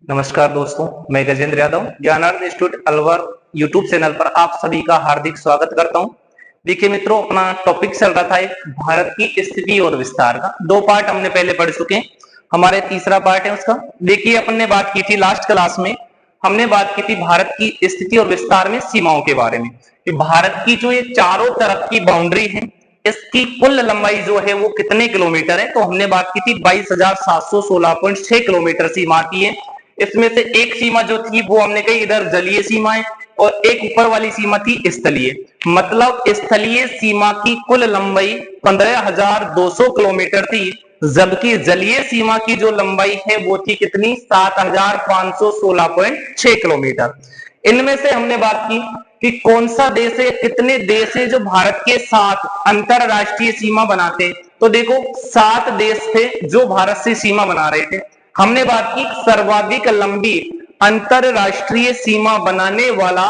नमस्कार दोस्तों, मैं Gajendra Yadav Gyanarth institute Alwar YouTube channel पर आप सभी का हार्दिक स्वागत करता हूं। देखिए मित्रों, अपना टॉपिक चल रहा था एक भारत की स्थिति और विस्तार का। दो पार्ट हमने पहले पढ़ चुके हैं, हमारे तीसरा पार्ट है उसका। देखिए, अपन ने बात की थी लास्ट क्लास में, हमने बात की थी भारत की स्थिति और विस्तार में सीमाओं के बारे में। भारत की जो ये चारों तरफ की बाउंड्री है, इसकी कुल लंबाई जो है वो कितने किलोमीटर है, तो हमने बात की थी 22,716.6 किलोमीटर सीमा की है। इसमें से एक सीमा जो थी वो हमने कही इधर जलीय सीमा है, और एक ऊपर वाली सीमा थी स्थलीय। मतलब स्थलीय सीमा की कुल लंबाई 15,200 किलोमीटर थी, जबकि जलीय सीमा की जो लंबाई है वो थी कितनी, 7,516.6 किलोमीटर। इनमें से हमने बात की कि कौन सा देश है, कितने देश है जो भारत के साथ अंतरराष्ट्रीय सीमा बनाते हैं। तो देखो, 7 देश थे जो भारत से सीमा बना रहे थे। हमने बात की सर्वाधिक लंबी अंतरराष्ट्रीय सीमा बनाने वाला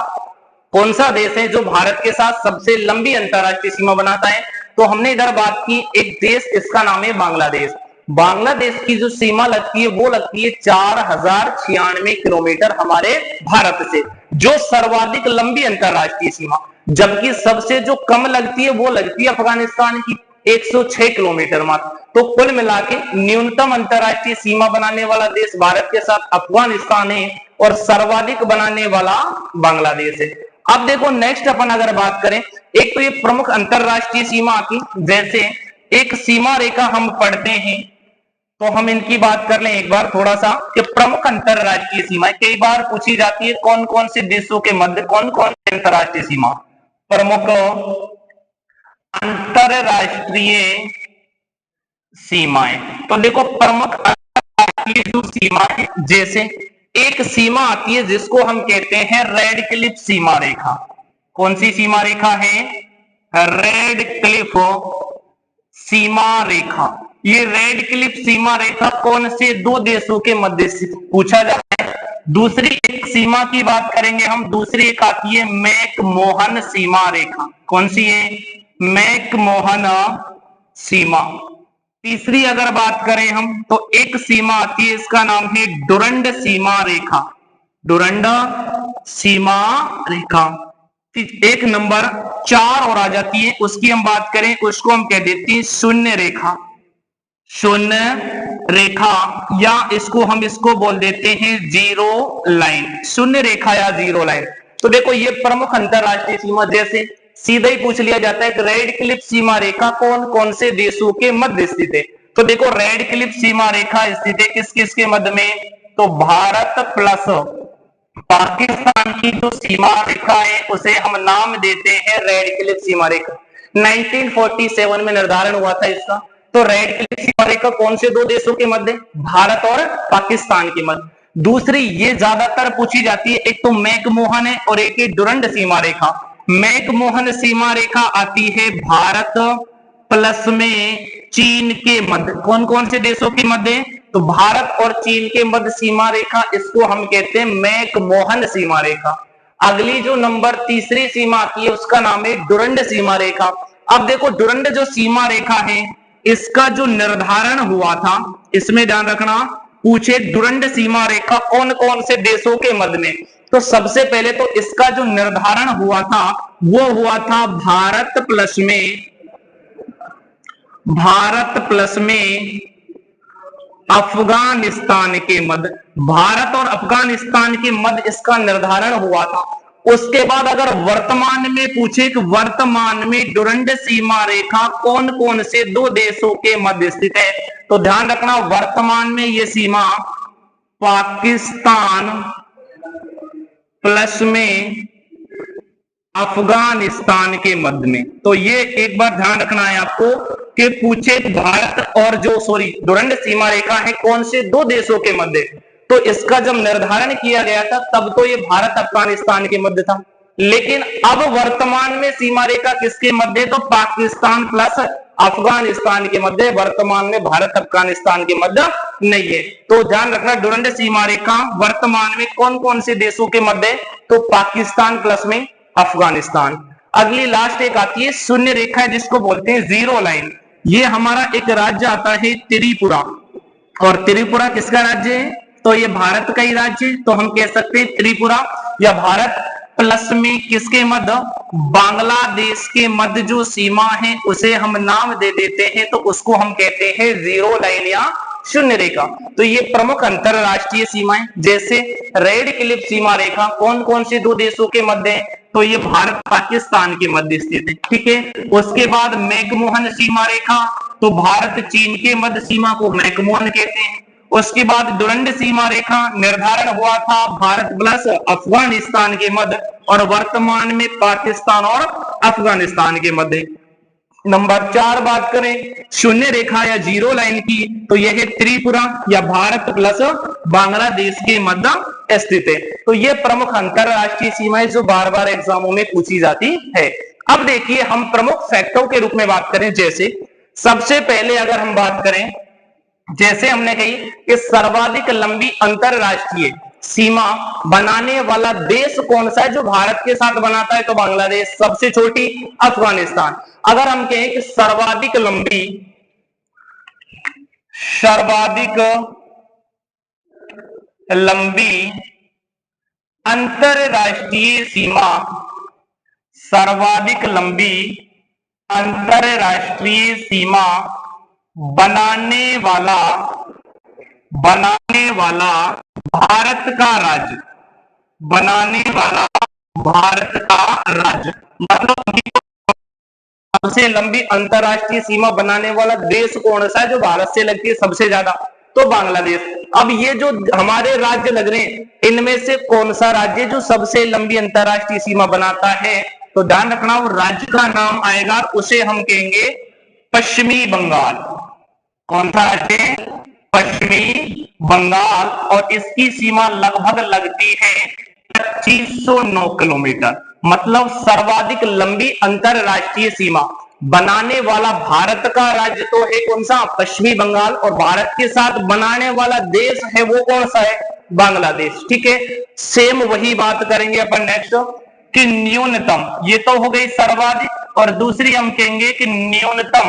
कौन सा देश है जो भारत के साथ सबसे लंबी अंतरराष्ट्रीय सीमा बनाता है, तो हमने इधर बात की एक देश, इसका नाम है बांग्लादेश। बांग्लादेश की जो सीमा लगती है वो लगती है 4,096 किलोमीटर हमारे भारत से, जो सर्वाधिक लंबी अंतरराष्ट्रीय सीमा। जबकि सबसे जो कम लगती है वो लगती है अफगानिस्तान की, 106 किलोमीटर मात्र। तो कुल मिला के न्यूनतम अंतरराष्ट्रीय सीमा बनाने वाला देश भारत के साथ अफगानिस्तान है, और सर्वाधिक बनाने वाला बांग्लादेश है। अब देखो, नेक्स्ट अपन अगर बात करें, एक तो ये प्रमुख अंतरराष्ट्रीय सीमा आती, जैसे एक सीमा रेखा हम पढ़ते हैं, तो हम इनकी बात कर लें एक बार थोड़ा सा कि प्रमुख अंतरराष्ट्रीय सीमाएं कई बार पूछी जाती है, कौन कौन से देशों के मध्य कौन कौन सी अंतरराष्ट्रीय सीमा, प्रमुख अंतरराष्ट्रीय सीमाएं। तो देखो, प्रमुख अंतरराष्ट्रीय जो सीमा है, जैसे एक सीमा आती है जिसको हम कहते हैं रेड क्लिफ सीमा रेखा। कौन सी सीमा रेखा है? रेड क्लिफ सीमा रेखा। ये रेड क्लिफ सीमा रेखा कौन से दो देशों के मध्य से पूछा जाता है। दूसरी एक सीमा की बात करेंगे हम, दूसरी एक आती है मैकमोहन सीमा रेखा। कौन सी है? मैकमोहन सीमा। तीसरी अगर बात करें हम, तो एक सीमा आती है, इसका नाम है डुरंड सीमा रेखा। डुरंड सीमा रेखा। एक नंबर 4 और आ जाती है, उसकी हम बात करें, उसको हम कह देते हैं शून्य रेखा। शून्य रेखा, या इसको बोल देते हैं जीरो लाइन। शून्य रेखा या जीरो लाइन। तो देखो, ये प्रमुख अंतरराष्ट्रीय सीमा, जैसे सीधा ही पूछ लिया जाता है कि रेड क्लिफ सीमा रेखा कौन कौन से देशों के मध्य स्थित है। तो देखो, रेड क्लिफ सीमा रेखा स्थित है किस किस के मध्य में, तो भारत प्लस पाकिस्तान की जो सीमा रेखा है उसे हम नाम देते हैं रेड क्लिफ सीमा रेखा। 1947 में निर्धारण हुआ था इसका। तो रेड क्लिफ सीमा रेखा कौन से दो देशों के मध्य, भारत और पाकिस्तान के मध्य। दूसरी ये ज्यादातर पूछी जाती है, एक तो मैकमोहन है और एक है डुरंड सीमा रेखा। मैकमोहन सीमा रेखा आती है भारत प्लस में चीन के मध्य। कौन कौन से देशों के मध्य, तो भारत और चीन के मध्य सीमा रेखा, इसको हम कहते हैं मैकमोहन सीमा रेखा। अगली जो नंबर तीसरी सीमा आती है उसका नाम है डुरंड सीमा रेखा। अब देखो, डुरंड जो सीमा रेखा है इसका जो निर्धारण हुआ था, इसमें ध्यान रखना, पूछे डुरंड सीमा रेखा कौन कौन से देशों के मध्य में, तो सबसे पहले तो इसका जो निर्धारण हुआ था वो हुआ था भारत प्लस में अफगानिस्तान के मध्य। भारत और अफगानिस्तान के मध्य इसका निर्धारण हुआ था। उसके बाद अगर वर्तमान में पूछे कि वर्तमान में डुरंड सीमा रेखा कौन कौन से दो देशों के मध्य स्थित है, तो ध्यान रखना, वर्तमान में यह सीमा पाकिस्तान प्लस में अफगानिस्तान के मध्य में। तो ये एक बार ध्यान रखना है आपको कि पूछे भारत और डुरंड सीमा रेखा है कौन से दो देशों के मध्य, तो इसका जब निर्धारण किया गया था तब तो ये भारत अफगानिस्तान के मध्य था। लेकिन अब वर्तमान में सीमा रेखा किसके मध्य, तो पाकिस्तान प्लस अफगानिस्तान के मध्य। वर्तमान में भारत अफगानिस्तान के मध्य नहीं है। तो ध्यान रखना, डुरंड सीमा रेखा वर्तमान में कौन कौन से देशों के मध्य, तो पाकिस्तान प्लस में अफगानिस्तान। अगली लास्ट एक आती है शून्य रेखा, जिसको बोलते हैं जीरो लाइन। ये हमारा एक राज्य आता है त्रिपुरा, और त्रिपुरा किसका राज्य है, तो ये भारत का ही राज्य है, तो हम कह सकते हैं त्रिपुरा। या भारत प्लस में किसके मध्य, बांग्लादेश के मध्य जो सीमा है उसे हम नाम दे देते हैं, तो उसको हम कहते हैं जीरो लाइन या शून्य रेखा। तो ये प्रमुख अंतरराष्ट्रीय सीमाएं, जैसे रेड क्लिफ सीमा रेखा कौन कौन से दो देशों के मध्य है, तो ये भारत पाकिस्तान के मध्य स्थित है, ठीक है। उसके बाद मैकमोहन सीमा रेखा, तो भारत चीन के मध्य सीमा को मैकमोहन कहते हैं। उसके बाद डुरंड सीमा रेखा निर्धारण हुआ था भारत प्लस अफगानिस्तान के मध्य, और वर्तमान में पाकिस्तान और अफगानिस्तान के मध्य। नंबर 4 बात करें शून्य रेखा या जीरो लाइन की, तो यह है त्रिपुरा या भारत प्लस बांग्लादेश के मध्य स्थित है। तो ये प्रमुख अंतरराष्ट्रीय सीमाएं जो बार बार एग्जामों में पूछी जाती है। अब देखिए हम प्रमुख फैक्टों के रूप में बात करें, जैसे सबसे पहले अगर हम बात करें, जैसे हमने कही कि सर्वाधिक लंबी अंतरराष्ट्रीय सीमा बनाने वाला देश कौन सा है, जो भारत के साथ बनाता है, तो बांग्लादेश। सबसे छोटी अफगानिस्तान। अगर हम कहें कि सर्वाधिक लंबी अंतरराष्ट्रीय सीमा, सर्वाधिक लंबी अंतरराष्ट्रीय सीमा बनाने वाला भारत का राज्य, बनाने वाला भारत का राज्य, मतलब सबसे लंबी अंतरराष्ट्रीय सीमा बनाने वाला देश कौन सा है, जो भारत से लगती है सबसे ज्यादा, तो बांग्लादेश। अब ये जो हमारे राज्य लग रहे हैं, इनमें से कौन सा राज्य जो सबसे लंबी अंतरराष्ट्रीय सीमा बनाता है, तो ध्यान रखना वो राज्य का नाम आएगा, उसे हम कहेंगे पश्चिमी बंगाल। कौन सा राज्य, पश्चिमी बंगाल, और इसकी सीमा लगभग लगती है 2509 किलोमीटर। मतलब सर्वाधिक लंबी अंतरराष्ट्रीय सीमा बनाने वाला भारत का राज्य तो है कौन सा, पश्चिमी बंगाल, और भारत के साथ बनाने वाला देश है वो कौन सा है, बांग्लादेश, ठीक है। सेम वही बात करेंगे अपन नेक्स्ट कि न्यूनतम, ये तो हो गई सर्वाधिक, और दूसरी हम कहेंगे कि न्यूनतम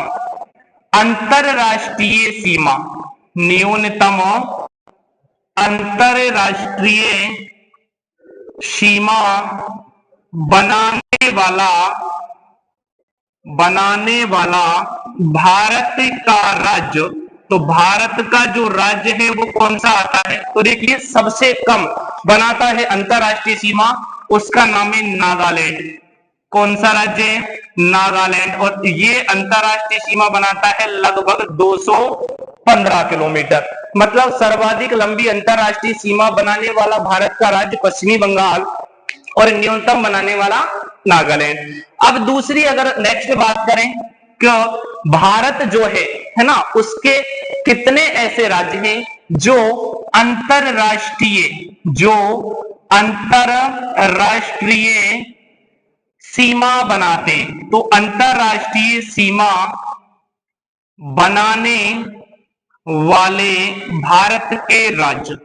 अंतरराष्ट्रीय सीमा, न्यूनतम अंतरराष्ट्रीय सीमा बनाने वाला भारत का राज्य, तो भारत का जो राज्य है वो कौन सा आता है, तो देखिए सबसे कम बनाता है अंतरराष्ट्रीय सीमा, उसका नाम है नागालैंड। कौन सा राज्य है, नागालैंड, और ये अंतरराष्ट्रीय सीमा बनाता है लगभग 215 किलोमीटर। मतलब सर्वाधिक लंबी अंतरराष्ट्रीय सीमा बनाने वाला भारत का राज्य पश्चिमी बंगाल, और न्यूनतम बनाने वाला नागालैंड। अब दूसरी अगर नेक्स्ट बात करें कि भारत जो है ना, उसके कितने ऐसे राज्य हैं जो अंतरराष्ट्रीय सीमा बनाते, तो अंतरराष्ट्रीय सीमा बनाने वाले भारत के राज्य,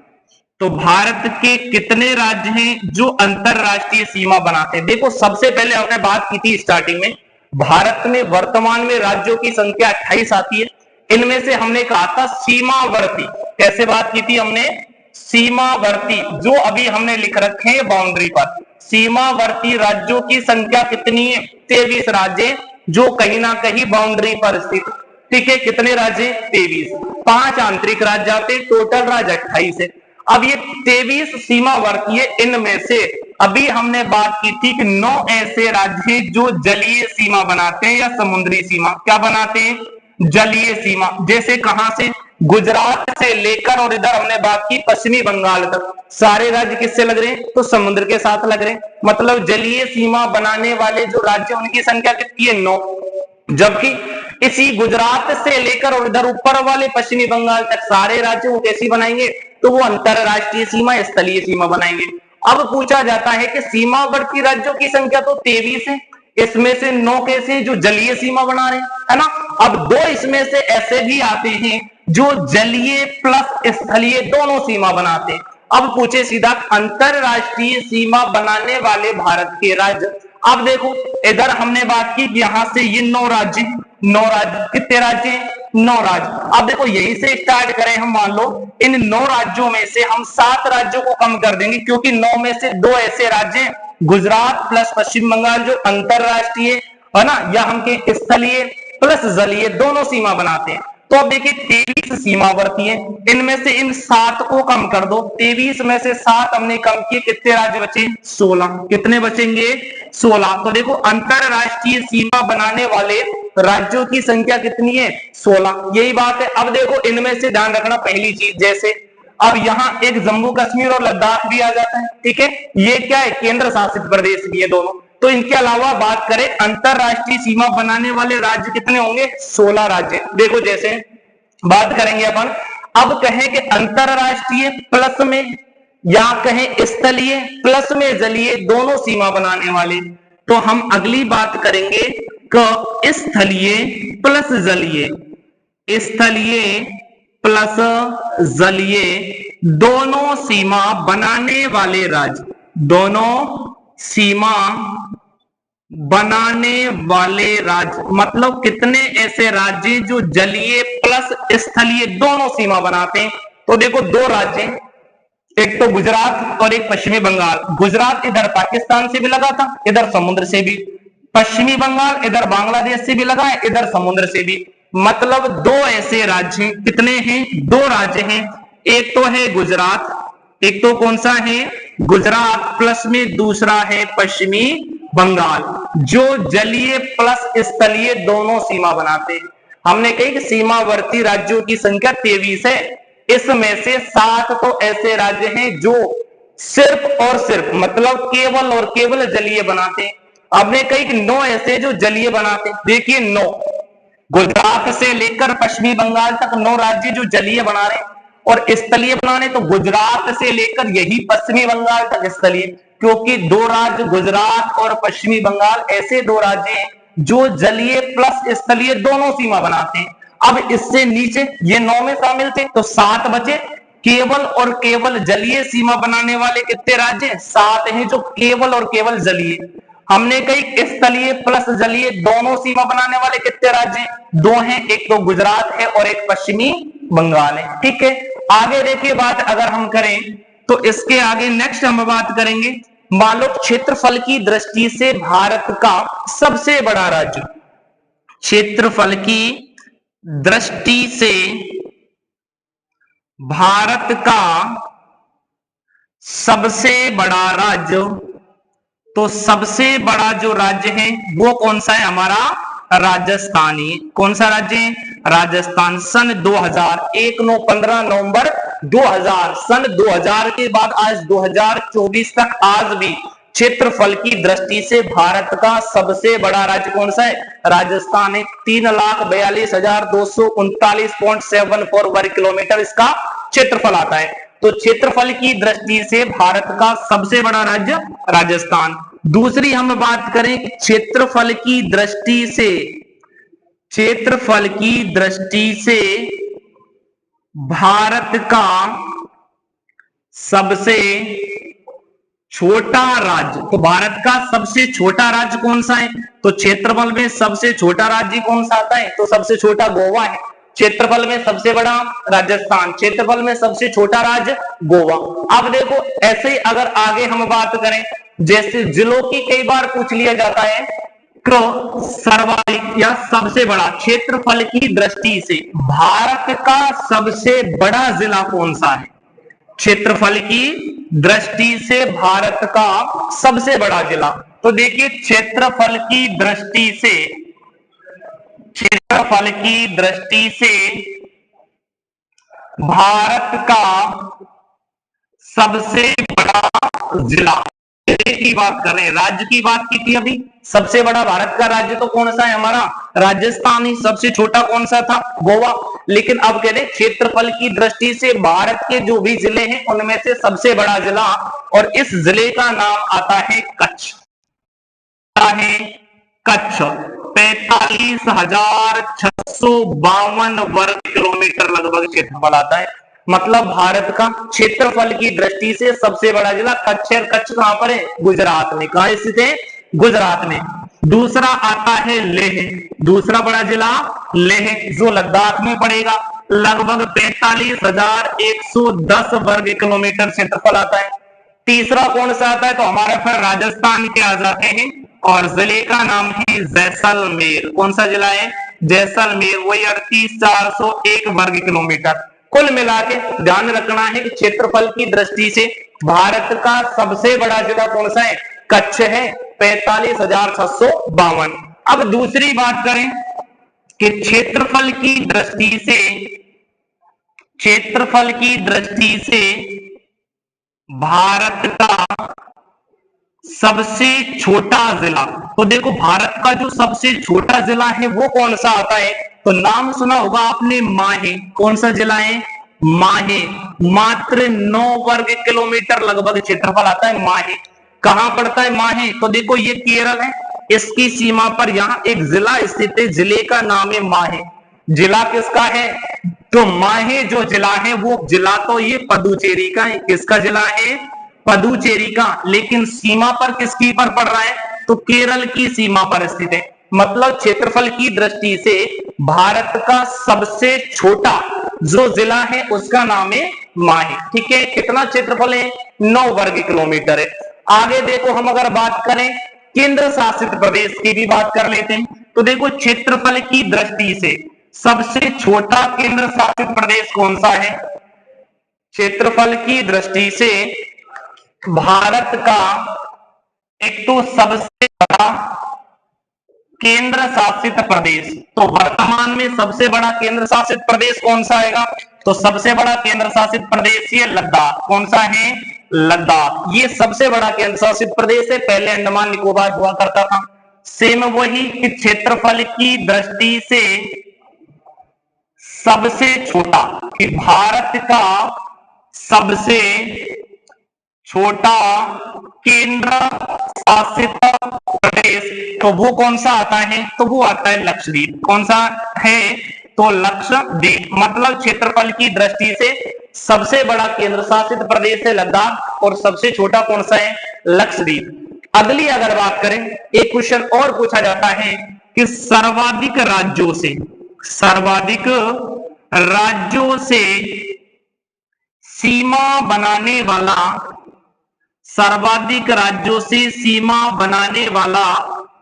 तो भारत के कितने राज्य हैं जो अंतरराष्ट्रीय सीमा बनाते हैं। देखो सबसे पहले हमने बात की थी स्टार्टिंग में, भारत में वर्तमान में राज्यों की संख्या 28 आती है। इनमें से हमने कहा था सीमावर्ती, कैसे बात की थी हमने, सीमावर्ती, जो अभी हमने लिख रखे हैं बाउंड्री पर, सीमावर्ती राज्यों की संख्या कितनी है, 23 राज्य जो कहीं ना कहीं बाउंड्री पर स्थित, ठीक है। कितने राज्य, 23, 5 आंतरिक राज्य आते, टोटल राज्य 28 है। अब ये 23 सीमावर्ती है, इनमें से अभी हमने बात की थी कि 9 ऐसे राज्य हैं जो जलीय सीमा बनाते हैं या समुद्री सीमा, क्या बनाते हैं, जलीय सीमा। जैसे कहां से, गुजरात से लेकर और इधर हमने बात की पश्चिमी बंगाल तक, सारे राज्य किससे लग रहे हैं, तो समुद्र के साथ लग रहे हैं। मतलब जलीय सीमा बनाने वाले जो राज्य उनकी संख्या कितनी है, 9। जबकि इसी गुजरात से लेकर और इधर ऊपर वाले पश्चिमी बंगाल तक सारे राज्य वो कैसी बनाएंगे, तो वो अंतरराष्ट्रीय सीमा, स्थलीय सीमा बनाएंगे। अब पूछा जाता है कि सीमावर्ती राज्यों की संख्या तो 23 है, इसमें से 9 कैसे जो जलीय सीमा बना रहे हैं, है ना। अब 2 इसमें से ऐसे भी आते हैं जो जलीय प्लस स्थलीय दोनों सीमा बनाते हैं। अब पूछे सीधा अंतरराष्ट्रीय सीमा बनाने वाले भारत के राज्य। अब देखो इधर हमने बात की यहां से ये 9 राज्य, कितने राज्य, 9 राज्य। अब देखो यहीं से स्टार्ट करें हम, मान लो इन 9 राज्यों में से हम 7 राज्यों को कम कर देंगे, क्योंकि 9 में से 2 ऐसे राज्य हैं, गुजरात प्लस पश्चिम बंगाल जो अंतरराष्ट्रीय है ना, या हम के स्थलीय प्लस जलीय दोनों सीमा बनाते हैं। तो अब देखिए 23 सीमावर्ती है, इनमें से इन 7 को कम कर दो, 23 में से 7 हमने कम किए, कितने राज्य बचे? 16। कितने बचेंगे? 16। तो देखो अंतरराष्ट्रीय सीमा बनाने वाले राज्यों की संख्या कितनी है? 16। यही बात है। अब देखो इनमें से ध्यान रखना पहली चीज, जैसे अब यहाँ एक जम्मू कश्मीर और लद्दाख भी आ जाता है, ठीक है, ये क्या है? केंद्र शासित प्रदेश भी है दोनों। तो इनके अलावा बात करें अंतरराष्ट्रीय सीमा बनाने वाले राज्य कितने होंगे? 16 राज्य। देखो जैसे बात करेंगे अपन, अब कहें कि अंतरराष्ट्रीय प्लस में या कहें स्थलीय प्लस में जलीय दोनों सीमा बनाने वाले, तो हम अगली बात करेंगे कि स्थलीय प्लस जलीय, स्थलीय प्लस जलीय दोनों सीमा बनाने वाले राज्य, दोनों सीमा बनाने वाले राज्य मतलब कितने ऐसे राज्य जो जलीय प्लस स्थलीय दोनों सीमा बनाते हैं? तो देखो 2 राज्य, एक तो गुजरात और एक पश्चिमी बंगाल। गुजरात इधर पाकिस्तान से भी लगा था, इधर समुद्र से भी। पश्चिमी बंगाल इधर बांग्लादेश से भी लगा है, इधर समुद्र से भी। मतलब 2 ऐसे राज्य, कितने हैं? 2 राज्य हैं। एक तो है गुजरात, एक तो कौन सा है? गुजरात, प्लस में दूसरा है पश्चिमी बंगाल, जो जलीय प्लस स्थलीय दोनों सीमा बनाते हैं। हमने कही कि सीमावर्ती राज्यों की संख्या 23 है, इसमें से 7 तो ऐसे राज्य हैं जो सिर्फ और सिर्फ मतलब केवल और केवल जलीय बनाते हैं। हमने कही कि 9 ऐसे जो जलीय बनाते हैं। देखिए 9, गुजरात से लेकर पश्चिमी बंगाल तक 9 राज्य जो जलीय बना रहे हैं, और स्थलीय बनाने तो गुजरात से लेकर यही पश्चिमी बंगाल तक स्थलीय, क्योंकि 2 राज्य गुजरात और पश्चिमी बंगाल ऐसे 2 राज्य हैं जो जलीय प्लस स्थलीय दोनों सीमा बनाते हैं। अब इससे नीचे ये 9 में शामिल थे, तो 7 बचे केवल और केवल जलीय सीमा बनाने वाले। कितने राज्य? 7 हैं जो केवल और केवल जलीय। हमने कही स्थलीय प्लस जलीय दोनों सीमा बनाने वाले कितने राज्य? 2 हैं, एक तो गुजरात है और एक पश्चिमी बंगाल है, ठीक है। आगे देखिए बात अगर हम करें तो इसके आगे नेक्स्ट हम बात करेंगे, मान लो क्षेत्रफल की दृष्टि से भारत का सबसे बड़ा राज्य, क्षेत्रफल की दृष्टि से भारत का सबसे बड़ा राज्य, तो सबसे बड़ा जो राज्य है वो कौन सा है? हमारा राजस्थानी। कौन सा राज्य है? राजस्थान। सन 2000, 15 नवंबर 2000, सन 2000 के बाद आज 2024 तक आज भी क्षेत्रफल की दृष्टि से भारत का सबसे बड़ा राज्य कौन सा है? राजस्थान है। 3,42,239.74 वर्ग किलोमीटर इसका क्षेत्रफल आता है। तो क्षेत्रफल की दृष्टि से भारत का सबसे बड़ा राज्य राजस्थान। दूसरी हम बात करें क्षेत्रफल की दृष्टि से, क्षेत्रफल की दृष्टि से भारत का सबसे छोटा राज्य, तो भारत का सबसे छोटा राज्य कौन सा है? तो क्षेत्रफल में सबसे छोटा राज्य कौन सा आता है? तो सबसे छोटा गोवा है। क्षेत्रफल में सबसे बड़ा राजस्थान, क्षेत्रफल में सबसे छोटा राज्य गोवा। अब देखो ऐसे ही अगर आगे हम बात करें, जैसे जिलों की कई बार पूछ लिया जाता है तो सर्वाधिक या सबसे बड़ा, क्षेत्रफल की दृष्टि से भारत का सबसे बड़ा जिला कौन सा है? क्षेत्रफल की दृष्टि से भारत का सबसे बड़ा जिला, तो देखिए क्षेत्रफल की दृष्टि से, क्षेत्रफल की दृष्टि से भारत का सबसे बड़ा जिला की बात कर रहे हैं, राज्य की बात की थी अभी। सबसे बड़ा भारत का राज्य तो कौन सा है? हमारा राजस्थान ही। सबसे छोटा कौन सा था? गोवा। लेकिन अब कह रहे क्षेत्रफल की दृष्टि से भारत के जो भी जिले हैं उनमें से सबसे बड़ा जिला, और इस जिले का नाम आता है कच्छ। है कच्छ। 45,652 वर्ग किलोमीटर लगभग क्षेत्रफल आता है। मतलब भारत का क्षेत्रफल की दृष्टि से सबसे बड़ा जिला कच्छ है। कच्छ कहां पर है? गुजरात में। कहां स्थित है? गुजरात में। दूसरा आता है लेह, दूसरा बड़ा जिला लेह जो लद्दाख में पड़ेगा, लगभग 45,110 वर्ग किलोमीटर क्षेत्रफल आता है। तीसरा कौन सा आता है, तो हमारे फिर राजस्थान के आ जाते हैं और जिले का नाम है जैसलमेर। कौन सा जिला है, जैसलमेर, वही 38,401 वर्ग किलोमीटर। कुल मिला के ध्यान रखना है कि क्षेत्रफल की दृष्टि से भारत का सबसे बड़ा जिला कौन सा है, कच्छ है, 45,652। अब दूसरी बात करें कि क्षेत्रफल की दृष्टि से भारत का सबसे छोटा जिला, तो देखो भारत का जो सबसे छोटा जिला है वो कौन सा आता है, तो नाम सुना होगा आपने माहे। कौन सा जिला है, माहे, मात्र 9 वर्ग किलोमीटर लगभग क्षेत्रफल आता है माहे। कहां पड़ता है माहे, तो देखो ये केरल है, इसकी सीमा पर यहां एक जिला स्थित है, जिले का नाम है माहे। जिला किसका है, तो माहे जो जिला है वो जिला तो ये पदुचेरी का है। किसका जिला है, पदुचेरी का, लेकिन सीमा पर किसकी पर पड़ रहा है, तो केरल की सीमा पर स्थित है। मतलब क्षेत्रफल की दृष्टि से भारत का सबसे छोटा जो जिला है उसका नाम है माहे। ठीक है, कितना क्षेत्रफल है, 9 वर्ग किलोमीटर है। आगे देखो हम अगर बात करें केंद्र शासित प्रदेश की भी बात कर लेते हैं, तो देखो क्षेत्रफल की दृष्टि से सबसे छोटा केंद्र शासित प्रदेश कौन सा है, क्षेत्रफल की दृष्टि से भारत का एक तो सबसे बड़ा केंद्र शासित प्रदेश, तो वर्तमान में सबसे बड़ा केंद्र शासित प्रदेश कौन सा आएगा, तो सबसे बड़ा केंद्र शासित प्रदेश ये लद्दाख। कौन सा है, लद्दाख, ये सबसे बड़ा केंद्र शासित प्रदेश है। पहले अंडमान निकोबार हुआ करता था। सेम वही कि क्षेत्रफल की दृष्टि से सबसे छोटा, कि भारत का सबसे छोटा केंद्र शासित प्रदेश, तो वो कौन सा आता है, तो वो आता है लक्षद्वीप। कौन सा है, तो लक्षद्वीप। मतलब क्षेत्रफल की दृष्टि से सबसे बड़ा केंद्र शासित प्रदेश है लद्दाख और सबसे छोटा कौन सा है, लक्षद्वीप। अगली अगर बात करें, एक क्वेश्चन और पूछा जाता है कि सर्वाधिक राज्यों से सीमा बनाने वाला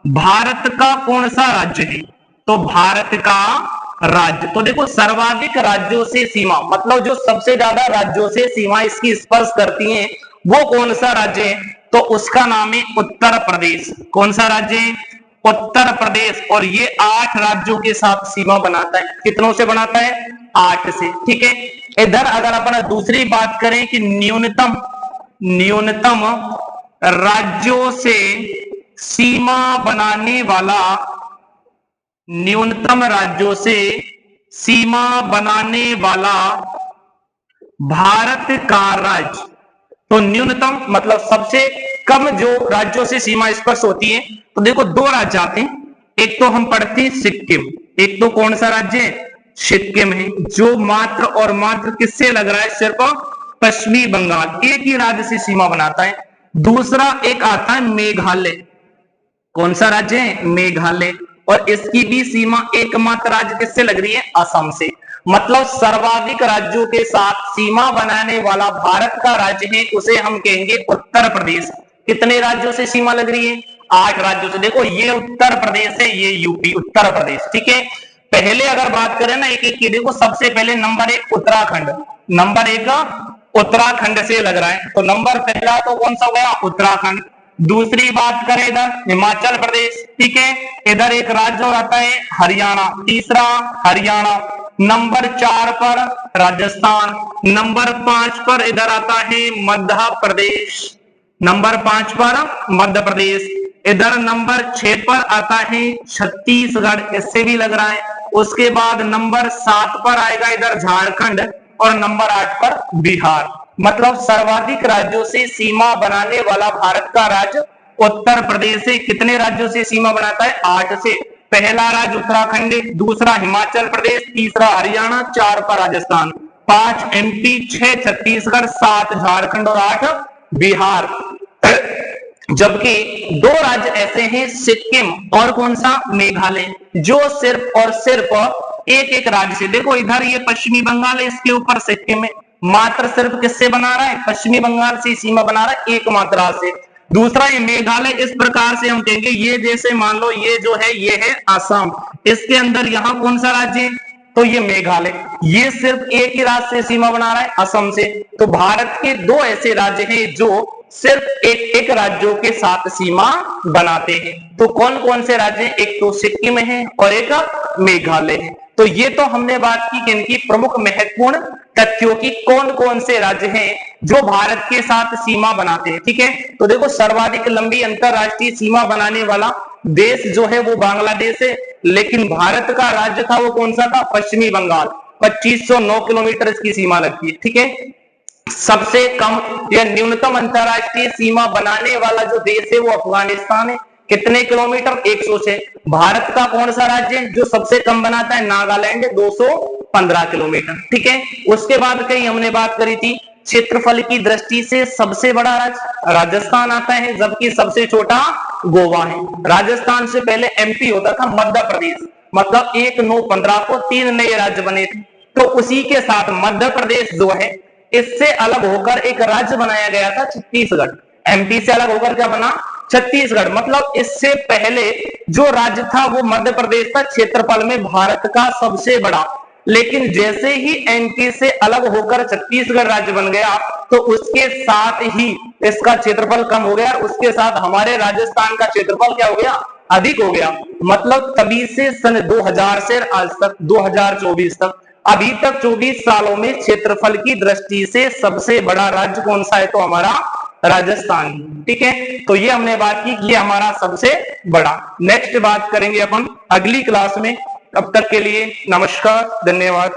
भारत का कौन सा राज्य है, तो भारत का राज्य, तो देखो सर्वाधिक राज्यों से सीमा मतलब जो सबसे ज्यादा राज्यों से सीमा इसकी स्पर्श करती है वो कौन सा राज्य है, तो उसका नाम है उत्तर प्रदेश। कौन सा राज्य है, उत्तर प्रदेश। और ये 8 राज्यों के साथ सीमा बनाता है। कितनों से बनाता है, 8 से। ठीक है, इधर अगर अपन दूसरी बात करें कि न्यूनतम राज्यों से सीमा बनाने वाला भारत का राज्य, तो न्यूनतम मतलब सबसे कम जो राज्यों से सीमा स्पर्श होती है, तो देखो 2 राज्य आते हैं। एक तो हम पढ़ते हैं सिक्किम, एक तो कौन सा राज्य है, सिक्किम है, जो मात्र और मात्र किससे लग रहा है, सिर्फ पश्चिमी बंगाल, एक ही राज्य से सीमा बनाता है। दूसरा एक आता है मेघालय। कौन सा राज्य है, मेघालय, और इसकी भी सीमा एकमात्र राज्य किससे लग रही है, असम से। मतलब सर्वाधिक राज्यों के साथ सीमा बनाने वाला भारत का राज्य है उसे हम कहेंगे उत्तर प्रदेश। कितने राज्यों से सीमा लग रही है, 8 राज्यों से। देखो ये उत्तर प्रदेश है, ये यूपी, उत्तर प्रदेश। ठीक है, पहले अगर बात करें ना एक एक की, देखो सबसे पहले नंबर 1 उत्तराखंड, नंबर 1 उत्तराखंड से लग रहा है, तो नंबर पहला तो कौन सा हो गया, उत्तराखंड। दूसरी बात करें इधर हिमाचल प्रदेश। ठीक है, इधर एक राज्य और आता है हरियाणा, तीसरा हरियाणा। नंबर 4 पर राजस्थान, नंबर 5 पर इधर आता है मध्य प्रदेश, नंबर 5 पर मध्य प्रदेश। इधर नंबर 6 पर आता है छत्तीसगढ़, इससे भी लग रहा है। उसके बाद नंबर 7 पर आएगा इधर झारखंड और नंबर 8 पर बिहार। मतलब सर्वाधिक राज्यों से सीमा बनाने वाला भारत का राज्य उत्तर प्रदेश से। कितने राज्यों से सीमा बनाता है, 8 से। पहला राज्य उत्तराखंड, दूसरा हिमाचल प्रदेश, तीसरा हरियाणा, 4 पर राजस्थान, 5 एमपी, 6 छत्तीसगढ़, 7 झारखंड और 8 बिहार। जबकि दो राज्य ऐसे हैं, सिक्किम और कौन सा, मेघालय, जो सिर्फ और सिर्फ एक एक राज्य से, देखो इधर ये पश्चिमी बंगाल है, इसके ऊपर सिक्किम है, मात्र सिर्फ किससे बना रहा है, पश्चिमी बंगाल से सीमा बना रहा है एकमात्र से। दूसरा ये मेघालय, इस प्रकार से हम कहेंगे, ये जैसे मान लो ये जो है ये है आसाम, इसके अंदर यहां कौन सा राज्य है, तो ये मेघालय, ये सिर्फ एक ही राज्य से सीमा बना रहा है, असम से। तो भारत के दो ऐसे राज्य हैं जो सिर्फ एक एक राज्यों के साथ सीमा बनाते हैं। तो कौन कौन से राज्य हैं, एक तो सिक्किम है और एक मेघालय है। तो ये तो हमने बात की इनकी प्रमुख महत्वपूर्ण तथ्यों की, कौन कौन से राज्य हैं जो भारत के साथ सीमा बनाते हैं। ठीक है, तो देखो सर्वाधिक लंबी अंतरराष्ट्रीय सीमा बनाने वाला देश जो है वो बांग्लादेश है, लेकिन भारत का राज्य था वो कौन सा था, पश्चिमी बंगाल, 2509 किलोमीटर इसकी सीमा लगती है। ठीक है, सबसे कम या न्यूनतम अंतरराष्ट्रीय सीमा बनाने वाला जो देश है वो अफगानिस्तान है, कितने किलोमीटर, 106। भारत का कौन सा राज्य है जो सबसे कम बनाता है, नागालैंड, 215 किलोमीटर। ठीक है, उसके बाद कहीं हमने बात करी थी क्षेत्रफल की दृष्टि से सबसे बड़ा राज्य राजस्थान आता है, जबकि सबसे छोटा गोवा है। राजस्थान से पहले एमपी होता था मध्य प्रदेश, मतलब 1/9/15 को 3 नए राज्य बने थे। तो उसी के साथ मध्य प्रदेश जो है इससे अलग होकर एक राज्य बनाया गया था छत्तीसगढ़। एमपी से अलग होकर क्या बना, छत्तीसगढ़। मतलब इससे पहले जो राज्य था वो मध्य प्रदेश था, क्षेत्रफल में भारत का सबसे बड़ा। लेकिन जैसे ही एमपी से अलग होकर छत्तीसगढ़ राज्य बन गया तो उसके साथ ही इसका क्षेत्रफल कम हो गया, उसके साथ हमारे राजस्थान का क्षेत्रफल क्या हो गया, अधिक हो गया। मतलब तभी से सन 2000 से आज तक 2024 तक अभी तक 24 सालों में क्षेत्रफल की दृष्टि से सबसे बड़ा राज्य कौन सा है, तो हमारा राजस्थान। ठीक है, तो ये हमने बात की, ये हमारा सबसे बड़ा। नेक्स्ट बात करेंगे अपन अगली क्लास में। तब तक के लिए नमस्कार, धन्यवाद।